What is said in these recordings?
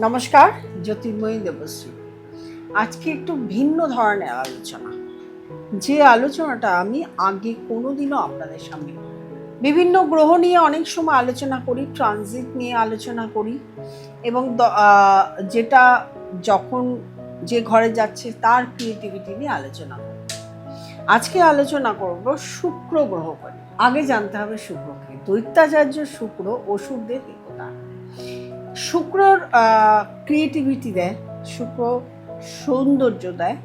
নমস্কার, জ্যোতির্ময়ী দেবশ্রী। আজকে একটু ভিন্ন ধরনের আলোচনা, যে আলোচনাটা আমি আগে কোনোদিনও আপনাদের সামনে বিভিন্ন গ্রহ নিয়ে অনেক সময় আলোচনা করি, ট্রানজিট নিয়ে আলোচনা করি এবং যেটা যখন যে ঘরে যাচ্ছে তার ক্রিয়েটিভিটি নিয়ে আলোচনা করি। আজকে আলোচনা করব শুক্র গ্রহ করে। আগে জানতে হবে শুক্রকে। দৈত্যাচার্য শুক্র অসুরদের দেবতা। শুক্রর ক্রিয়েটিভিটি দেয়, শুক্র সৌন্দর্য দেয়,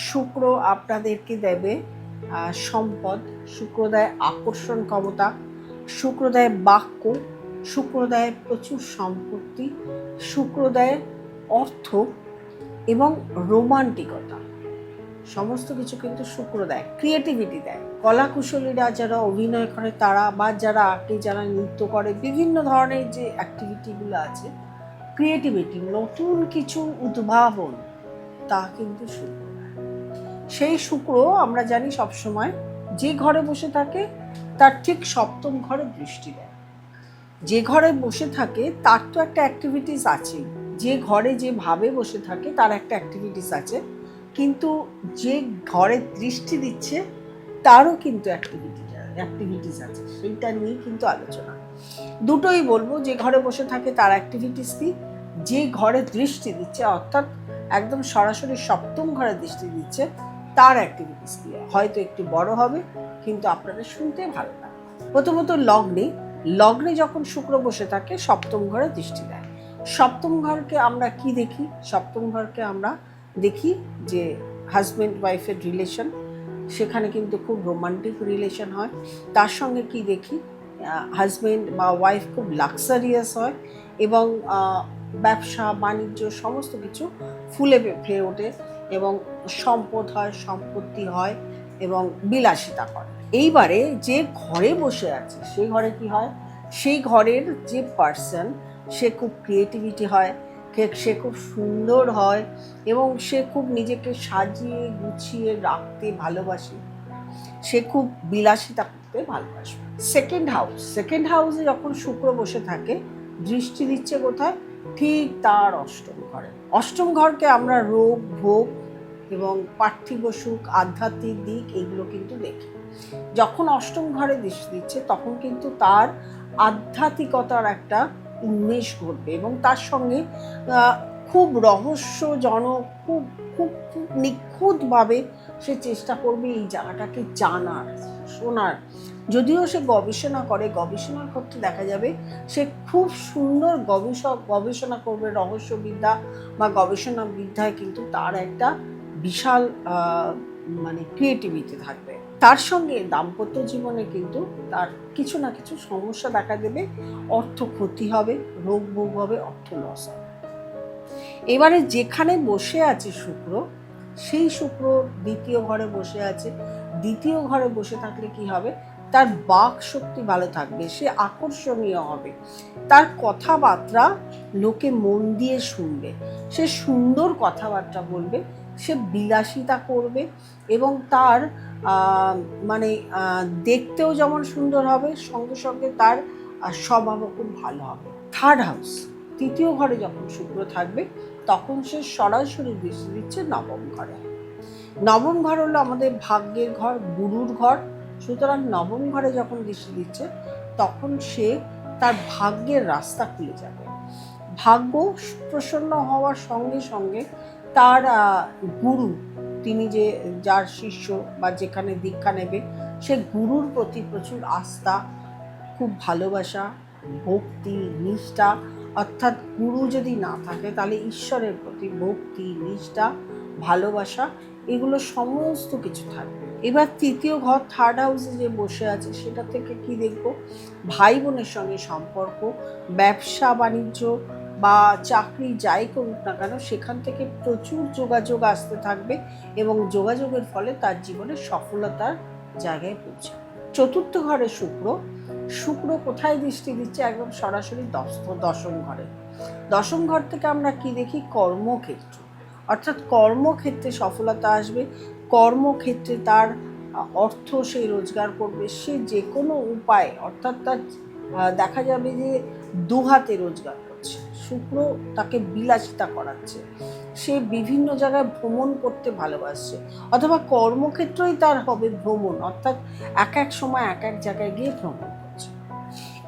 শুক্র আপনাদেরকে দেবে সম্পদ, শুক্র দেয় আকর্ষণ ক্ষমতা, শুক্র দেয় বাক্য, শুক্র দেয় প্রচুর সম্পত্তি, শুক্র দেয় অর্থ এবং রোমান্টিকতা। সমস্ত কিছু কিন্তু শুক্র দেয়, ক্রিয়েটিভিটি দেয়। কলাকুশলীরা যারা অভিনয় করে তারা, বা যারা আঁকে, যারা নৃত্য করে, বিভিন্ন ধরনের যে অ্যাক্টিভিটিগুলো আছে, ক্রিয়েটিভিটি, নতুন কিছু উদ্ভাবন, তা কিন্তু শুক্র দেয়। সেই শুক্র আমরা জানি সবসময় যে ঘরে বসে থাকে তার ঠিক সপ্তম ঘরে দৃষ্টি দেয়। যে ঘরে বসে থাকে তার তো একটা অ্যাক্টিভিটিস আছে, যে ঘরে যেভাবে বসে থাকে তার একটা অ্যাক্টিভিটিস আছে, কিন্তু যে ঘরে দৃষ্টি দিচ্ছে তারও কিন্তু অ্যাক্টিভিটিস আছে, সেইটা নিয়ে কিন্তু আলোচনা। দুটোই বলবো, যে ঘরে বসে থাকে তার অ্যাক্টিভিটিস দিই, যে ঘরে দৃষ্টি দিচ্ছে অর্থাৎ একদম সরাসরি সপ্তম ঘরে দৃষ্টি দিচ্ছে তার অ্যাক্টিভিটিস দিয়ে হয়তো একটু বড় হবে, কিন্তু আপনাদের শুনতে ভালো লাগে। প্রথমত লগ্নে যখন শুক্র বসে থাকে সপ্তম ঘরে দৃষ্টি দেয়। সপ্তম ঘরকে আমরা কি দেখি? সপ্তম ঘরকে আমরা দেখি যে হাজব্যান্ড ওয়াইফের রিলেশন, সেখানে কিন্তু খুব রোমান্টিক রিলেশন হয়। তার সঙ্গে কি দেখি? হাজব্যান্ড বা ওয়াইফ খুব লাক্সারিয়াস হয় এবং ব্যবসা বাণিজ্য সমস্ত কিছু ফুলে ফেয়ে ওঠে এবং সম্পদ হয়, সম্পত্তি হয় এবং বিলাসিতা করে। এইবারে যে ঘরে বসে আছে সেই ঘরে কি হয়? সেই ঘরের যে পার্সন, সে খুব ক্রিয়েটিভিটি হয়, সে খুব সুন্দর হয় এবং সে খুব নিজেকে সাজিয়ে গুছিয়ে রাখতে ভালোবাসে, সে খুব বিলাসিতা করতে ভালোবাসে। সেকেন্ড হাউসে যখন শুক্র বসে থাকে দৃষ্টি দিচ্ছে কোথায়? ঠিক তার অষ্টম ঘরে। অষ্টম ঘরকে আমরা রোগ, ভোগ এবং পার্থিব সুখ, আধ্যাত্মিক দিক, এগুলো কিন্তু দেখি। যখন অষ্টম ঘরে দৃষ্টি দিচ্ছে তখন কিন্তু তার আধ্যাত্মিকতার একটা উন্মেষ ঘটবে এবং তার সঙ্গে খুব রহস্যজনক, খুব খুব খুব নিখুঁতভাবে সে চেষ্টা করবে এই জায়গাটাকে জানার, শোনার। যদিও সে গবেষণার ক্ষেত্রে দেখা যাবে সে খুব সুন্দর গবেষণা করবে, রহস্যবিদ্যা বা গবেষণা বিদ্যায় কিন্তু তার একটা বিশাল মানে ক্রিয়েটিভিটি থাকবে। তার সঙ্গে দাম্পত্য জীবনে কিন্তু তার কিছু না কিছু সমস্যা দেখা দেবে, অর্থ ক্ষতি হবে, রোগ ভোগ হবে, অর্থ লস হবে। এবারে যেখানে বসে আছে শুক্র, সেই শুক্র দ্বিতীয় ঘরে বসে আছে। দ্বিতীয় ঘরে বসে থাকলে কি হবে? তার বাক শক্তি ভালো থাকবে, সে আকর্ষণীয় হবে, তার কথাবার্তা লোকে মন দিয়ে শুনবে, সে সুন্দর কথাবার্তা বলবে, সে বিলাসিতা করবে এবং তার মানে দেখতেও যেমন সুন্দর হবে, সঙ্গে সঙ্গে তার স্বভাবও খুব ভালো হবে। থার্ড হাউস, তৃতীয় ঘরে যখন শুক্র থাকবে তখন সে সরাসরি দৃষ্টি দিচ্ছে নবম ঘরে। নবম ঘর হলো আমাদের ভাগ্যের ঘর, গুরুর ঘর। সুতরাং নবম ঘরে যখন দৃষ্টি দিচ্ছে তখন সে তার ভাগ্যের রাস্তা খুলে যাবে। ভাগ্য প্রসন্ন হওয়ার সঙ্গে সঙ্গে তার গুরু, তিনি যার শিষ্য বা যেখানে দীক্ষা নেবে, সে গুরুর প্রতি প্রচুর আস্থা, খুব ভালোবাসা, ভক্তি, নিষ্ঠা, অর্থাৎ গুরু যদি না থাকে তাহলে ঈশ্বরের প্রতি ভক্তি, নিষ্ঠা, ভালোবাসা, এগুলো সমস্ত কিছু থাকবে। এবার তৃতীয় ঘর, থার্ড হাউসে যে বসে আছে, সেটা থেকে কি দেখব? ভাই বোনের সঙ্গে সম্পর্ক, ব্যবসা বাণিজ্য বা চাকরি যাই করুক না কেন, সেখান থেকে প্রচুর যোগাযোগ আসতে থাকবে এবং যোগাযোগের ফলে তার জীবনে সফলতার জায়গায় পৌঁছাবে। চতুর্থ ঘরে শুক্র কোথায় দৃষ্টি দিচ্ছে? একদম সরাসরি দশম ঘরে। দশম ঘর থেকে আমরা কি দেখি? কর্মক্ষেত্র, অর্থাৎ কর্মক্ষেত্রে সফলতা আসবে, কর্মক্ষেত্রে তার অর্থ সে রোজগার করবে, সে যে কোনো উপায়, অর্থাৎ তার দেখা যাবে যে দু হাতে রোজগার করছে, শুক্র তাকে বিলাসিতা করাচ্ছে, সে বিভিন্ন জায়গায় ভ্রমণ করতে ভালোবাসছে, অথবা কর্মক্ষেত্রেই তার হবে ভ্রমণ, অর্থাৎ এক এক সময় এক এক জায়গায় গিয়ে ভ্রমণ করছে।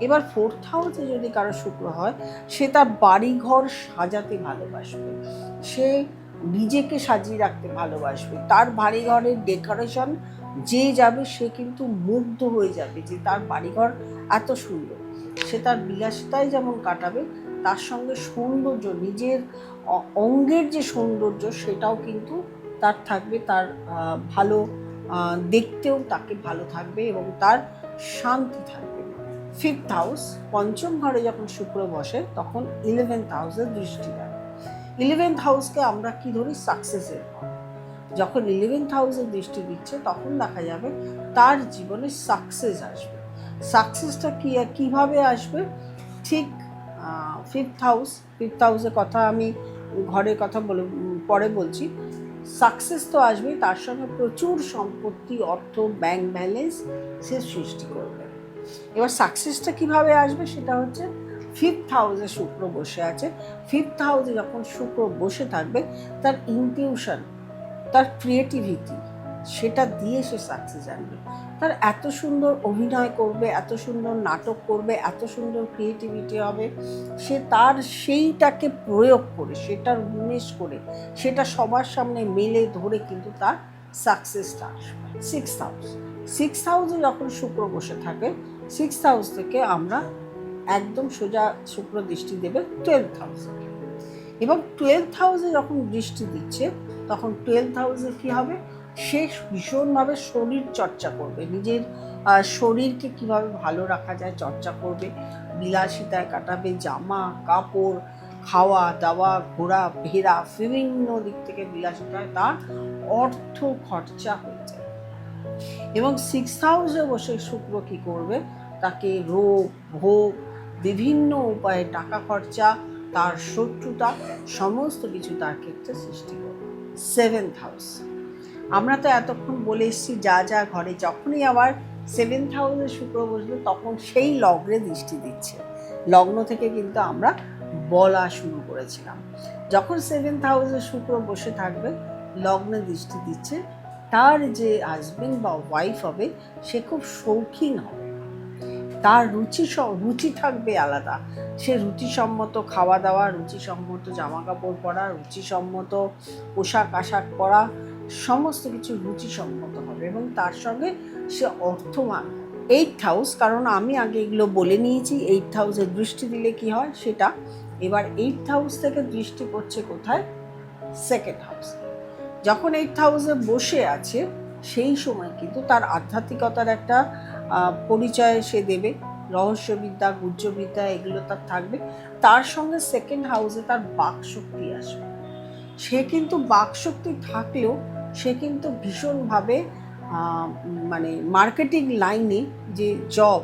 এবার 4th হাউসে যদি কারো শুক্র হয়, সে তার বাড়িঘর সাজাতে ভালোবাসবে, সে নিজেকে সাজিয়ে রাখতে ভালোবাসবে, তার বাড়িঘরের ডেকোরেশন যে যাবে সে কিন্তু মুগ্ধ হয়ে যাবে যে তার বাড়িঘর এত সুন্দর। সে তার বিলাসিতায় যেমন কাটাবে, তার সঙ্গে সৌন্দর্য, নিজের অঙ্গের যে সৌন্দর্য সেটাও কিন্তু তার থাকবে, তার ভালো দেখতেও তাকে ভালো থাকবে এবং তার শান্তি থাকবে। 5th হাউস, পঞ্চম ঘরে যখন শুক্র বসে তখন 11th হাউসে দৃষ্টি দেয়। 11th হাউসকে আমরা কি ধরি? সাকসেসের ঘর। যখন 11th হাউসে দৃষ্টি দিচ্ছে তখন দেখা যাবে তার জীবনে সাকসেস আসবে। সাকসেসটা কিভাবে আসবে? ঠিক 5th হাউসের কথা আমি ঘরের কথা পরে বলছি। সাকসেস তো আসবেই, তার সঙ্গে প্রচুর সম্পত্তি, অর্থ, ব্যাংক ব্যালেন্স সে সৃষ্টি করবে। এবার সাকসেসটা কিভাবে আসবে সেটা হচ্ছে 5th হাউসে শুক্র বসে আছে। 5th হাউসে যখন শুক্র বসে থাকবে, তার ইনটিউশন, তার ক্রিয়েটিভিটি, সেটা দিয়ে সে সাকসেস আনবে। তার এত সুন্দর অভিনয় করবে, এত সুন্দর নাটক করবে, এত সুন্দর ক্রিয়েটিভিটি হবে, সে তার সেইটাকে প্রয়োগ করে, সেটার উন্মেষ করে, সেটা সবার সামনে মেলে ধরে কিন্তু তার সাকসেসটা আসবে। 6th হাউসে যখন শুক্র বসে থাকে, 6th হাউস থেকে আমরা একদম সোজা শুক্র দৃষ্টি দেবে 12th হাউসে, এবং 12th হাউসে যখন দৃষ্টি দিচ্ছে তখন 12th হাউসে কী হবে? সে ভীষণভাবে শরীর চর্চা করবে, নিজের শরীরকে কিভাবে ভালো রাখা যায় চর্চা করবে, বিলাসিতায় কাটাবে, জামা কাপড়, খাওয়া দাওয়া, ঘোরা ফেরা, বিভিন্ন দিক থেকে বিলাসিতায় তার অর্থ খরচা হয়ে যায়। এবং 6th হাউসে বসে শুক্র কী করবে? তাকে রোগ ভোগ, বিভিন্ন উপায়ে টাকা খরচা, তার শত্রুতা, সমস্ত কিছু তার ক্ষেত্রে সৃষ্টি করবে। 7th হাউস, আমরা তো এতক্ষণ বলে এসেছি যা যা ঘরে, যখনই আবার 7th হাউসে শুক্র বসবে তখন সেই লগ্নে দৃষ্টি দিচ্ছে। লগ্ন থেকে কিন্তু আমরা বলা শুরু করেছিলাম, যখন 7th হাউসে শুক্র বসে থাকবে, লগ্নে দৃষ্টি দিচ্ছে, তার যে হাজবেন্ড বা ওয়াইফ হবে সে খুব শৌখিন হবে, তার রুচি থাকবে আলাদা, সে রুচিসম্মত খাওয়া দাওয়া, রুচিসম্মত জামা কাপড় পরা, রুচিসম্মত পোশাক আশাক পরা, সমস্ত কিছু রুচিসম্মত হবে এবং তার সঙ্গে সে অর্থবান। 8th হাউস, কারণ আমি আগে এগুলো বলে নিয়েছি 8th হাউসে দৃষ্টি দিলে কি হয় সেটা। এবার 8th হাউস থেকে দৃষ্টি পড়ছে কোথায়? 2nd house. যখন 8th হাউসে বসে আছে সেই সময় কিন্তু তার আধ্যাত্মিকতার একটা পরিচয় সে দেবে, রহস্যবিদ্যা, গুহ্যবিদ্যা এগুলো তার থাকবে। তার সঙ্গে 2nd হাউসে তার বাকশক্তি আসবে। সে কিন্তু বাকশক্তি থাকলেও সে কিন্তু ভীষণভাবে মানে মার্কেটিং লাইনে যে জব,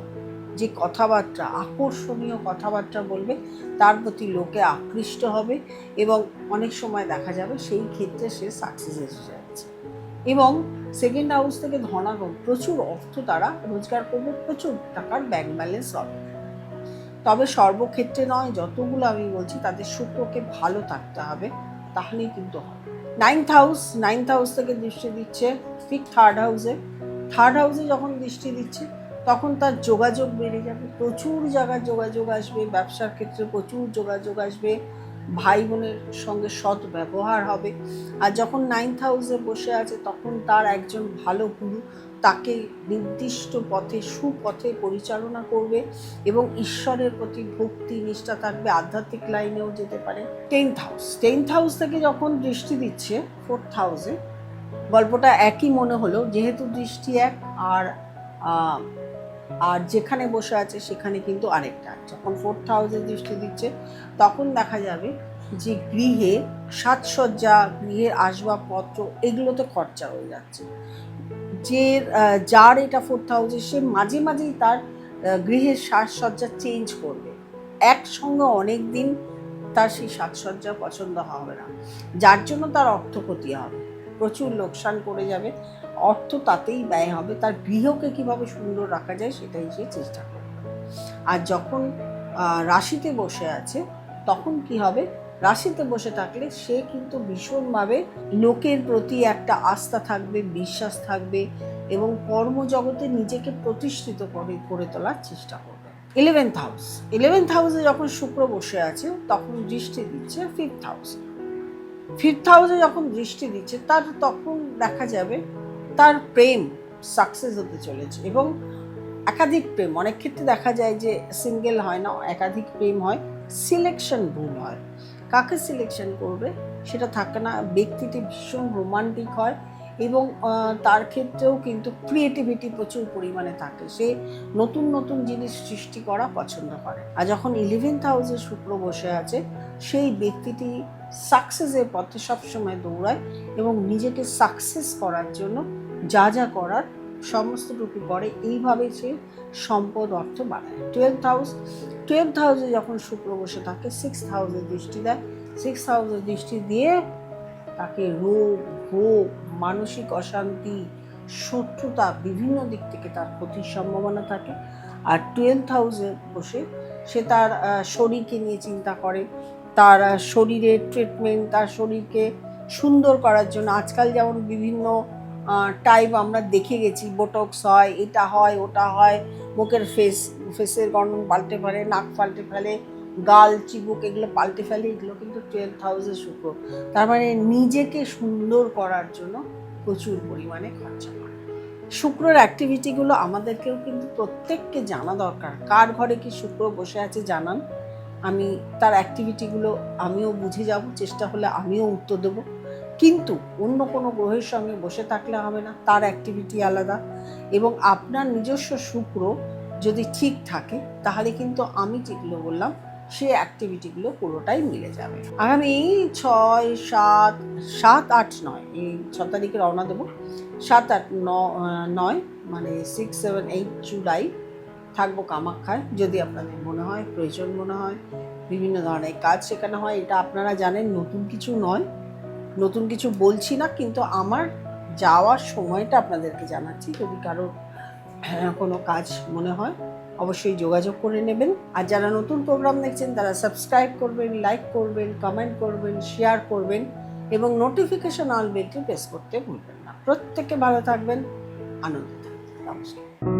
যে কথাবার্তা, আকর্ষণীয় কথাবার্তা বলবে, তার প্রতি লোকে আকৃষ্ট হবে এবং অনেক সময় দেখা যাবে সেই ক্ষেত্রে সে সাকসেস এসে যাচ্ছে। এবং 2nd হাউস থেকে ধনাগম, প্রচুর অর্থ তারা রোজগার করবে, প্রচুর টাকার ব্যাংক ব্যালেন্স হবে। তবে সর্বক্ষেত্রে নয়, যতগুলো আমি বলছি তাদের শুক্রকে ভালো থাকতে হবে, তাহলেই কিন্তু হবে। 9th হাউস থেকে দৃষ্টি দিচ্ছে ঠিক 3rd হাউসে। 3rd হাউসে যখন দৃষ্টি দিচ্ছে তখন তার যোগাযোগ বেড়ে যাবে, প্রচুর জায়গার যোগাযোগ আসবে, ব্যবসার ক্ষেত্রে প্রচুর যোগাযোগ আসবে, ভাই বোনের সঙ্গে সৎ ব্যবহার হবে। আর যখন 9th হাউসে বসে আছে তখন তার একজন ভালো গুরু তাকে নির্দিষ্ট পথে, সুপথে পরিচালনা করবে এবং ঈশ্বরের প্রতি ভক্তি নিষ্ঠা থাকবে, আধ্যাত্মিক লাইনেও যেতে পারে। 10th হাউস থেকে যখন দৃষ্টি দিচ্ছে 4th হাউসে, গল্পটা একই মনে হলো, যেহেতু দৃষ্টি এক আর যেখানে বসে আছে সেখানে কিন্তু আরেকটা। যখন 4th হাউসে দৃষ্টি দিচ্ছে তখন দেখা যাবে যে গৃহে সাজসজ্জা, গৃহের আসবাবপত্র এগুলোতে খরচা হয়ে যাচ্ছে। যার এটা 4th হাউসে, সে মাঝে মাঝেই তার গৃহের সাজসজ্জা চেঞ্জ করবে, একসঙ্গে অনেক দিন তার সেই সাজসজ্জা পছন্দ হবে না, যার জন্য তার অর্থক্ষতি হবে, প্রচুর লোকসান করে যাবে, অর্থ তাতেই ব্যয় হবে। তার গৃহকে কিভাবে সুন্দর রাখা যায় সেটাই সে চেষ্টা করবে। আর যখন রাশিতে বসে আছে তখন কি হবে, রাশিতে বসে থাকলে সে কিন্তু ভীষণভাবে লোকের প্রতি একটা আস্থা থাকবে, বিশ্বাস থাকবে এবং কর্মজগতে নিজেকে প্রতিষ্ঠিত করে তোলার চেষ্টা করবে। 11th হাউসে যখন শুক্র বসে আছে তখন দৃষ্টি দিচ্ছে 5th হাউসে যখন দৃষ্টি দিচ্ছে তার তখন দেখা যাবে তার প্রেম সাকসেস হতে চলেছে এবং একাধিক প্রেম, অনেক ক্ষেত্রে দেখা যায় যে সিঙ্গেল হয় না, একাধিক প্রেম হয়, সিলেকশন ভুল হয়, কাকে সিলেকশন করবে সেটা থাকে না, ব্যক্তিটি ভীষণ রোমান্টিক হয় এবং তার ক্ষেত্রেও কিন্তু ক্রিয়েটিভিটি প্রচুর পরিমাণে থাকে, সে নতুন নতুন জিনিস সৃষ্টি করা পছন্দ করে। আর যখন 11th হাউসে শুক্র বসে আছে সেই ব্যক্তিটি সাকসেসের পথে সবসময় দৌড়ায় এবং নিজেকে সাকসেস করার জন্য যা যা করার সমস্তটুকু করে, এইভাবে সে সম্পদ অর্থ বাড়ায়। 12th হাউসে যখন শুক্র বসে থাকে 6th হাউসে দৃষ্টি দেয়, 6th হাউসে দৃষ্টি দিয়ে তাকে রোগ, ভোগ, মানসিক অশান্তি, শত্রুতা, বিভিন্ন দিক থেকে তার ক্ষতির সম্ভাবনা থাকে। আর 12th হাউসে বসে সে তার শরীরকে নিয়ে চিন্তা করে, তার শরীরের ট্রিটমেন্ট, তার শরীরকে সুন্দর করার জন্য আজকাল যেমন বিভিন্ন টাইপ আমরা দেখে গেছি, বোটক্স হয়, এটা হয়, ওটা হয়, মুখের ফেসের গঠন পাল্টে ফেলে, নাক পাল্টে ফেলে, গাল, চিবুক এগুলো পাল্টে ফেলে, এগুলো কিন্তু 12th হাউসে শুক্র। তার মানে নিজেকে সুন্দর করার জন্য প্রচুর পরিমাণে খরচা করে। শুক্রের অ্যাক্টিভিটিগুলো আমাদেরকেও কিন্তু প্রত্যেককে জানা দরকার। কার ঘরে কি শুক্র বসে আছে জানান, আমি তার অ্যাক্টিভিটিগুলো আমিও বুঝে যাব, চেষ্টা হলে আমিও উত্তর দেবো। কিন্তু অন্য কোনো গ্রহের সঙ্গে বসে থাকলে হবে না, তার অ্যাক্টিভিটি আলাদা এবং আপনার নিজস্ব শুক্র যদি ঠিক থাকে তাহলে কিন্তু আমি যেগুলো বললাম সেই অ্যাক্টিভিটিগুলো পুরোটাই মিলে যাবে। আগামী 6, 7, 7, 8, 9 এই 6 তারিখে রওনা দেবো। 7, 8, 9 মানে 6, 7, 8 জুলাই থাকবো কামাখ্যায়। যদি আপনাদের মনে হয়, প্রয়োজন মনে হয়, বিভিন্ন ধরনের কাজ শেখানো হয়, এটা আপনারা জানেন নতুন কিছু নয়, নতুন কিছু বলছি না, কিন্তু আমার যাওয়ার সময়টা আপনাদেরকে জানাচ্ছি। যদি কারোর কোনো কাজ মনে হয় অবশ্যই যোগাযোগ করে নেবেন। আর যারা নতুন প্রোগ্রাম দেখছেন তারা সাবস্ক্রাইব করবেন, লাইক করবেন, কমেন্ট করবেন, শেয়ার করবেন এবং নোটিফিকেশন অল বেলটি প্রেস করতে ভুলবেন না। প্রত্যেকে ভালো থাকবেন, আনন্দে থাকবেন। নমস্কার।